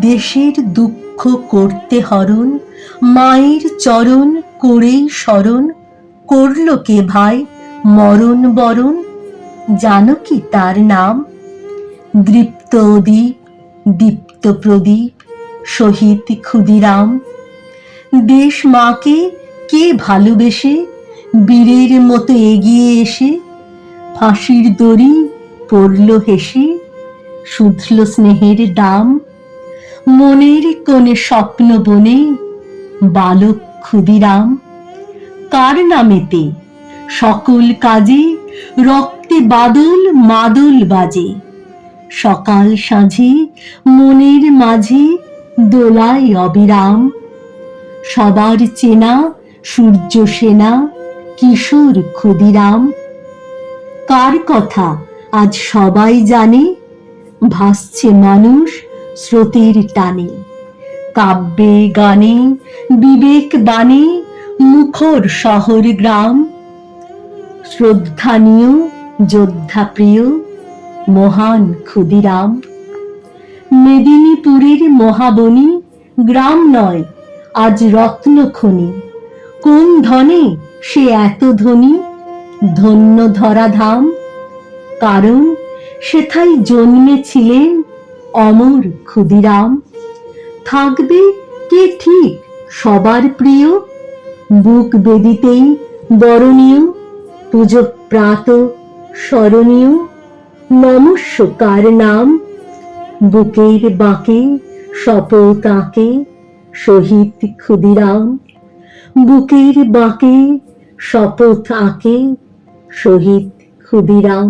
দেশের দুঃখ করতে হরণ, মায়ের চরণ করেই স্মরণ, করল কে ভাই মরণ বরণ? জানো কি তার নাম? দৃপ্ত দ্বীপ, দীপ্ত প্রদীপ, শহীদ ক্ষুদিরাম। দেশ মাকে কে ভালোবেসে বীরের মতো এগিয়ে এসে ফাঁসির দড়ি পড়ল হেসে, শুধল স্নেহের দাম। মনের কোণে স্বপ্ন বনে বালক ক্ষুদিরাম। কার নামেতে সকল কাজে রক্তে বাদল মাদল বাজে, সকাল সাঁঝে মনের মাঝে দোলায় অবিরাম। সবার চেনা সূর্য সেনা কিশোর ক্ষুদিরাম। কার কথা আজ সবাই জানে, ভাসছে মানুষ স্রোতের টানে। কাব্যে গানে বিবেক বাণে মুখর শহর গ্রাম। শ্রদ্ধানীয় যোদ্ধা প্রিয় মহান ক্ষুদিরাম। মেদিনীপুরের মহাবনী গ্রাম নয় আজ রত্ন খনি, কোন ধনে সে এত ধনী? ধন্য ধরাধাম, কারণ সেথায় জন্মেছিলেন অমর ক্ষুদিরাম। থাকবে কে ঠিক সবার প্রিয়, বুক বেদিতেই বরণীয়, পুজো প্রাত স্মরণীয়, নমস্য কার নাম? বুকের বাঁকে শপথ আঁকে শহীদ ক্ষুদিরাম। বুকের বাঁকে শপথ আঁকে শহীদ ক্ষুদিরাম।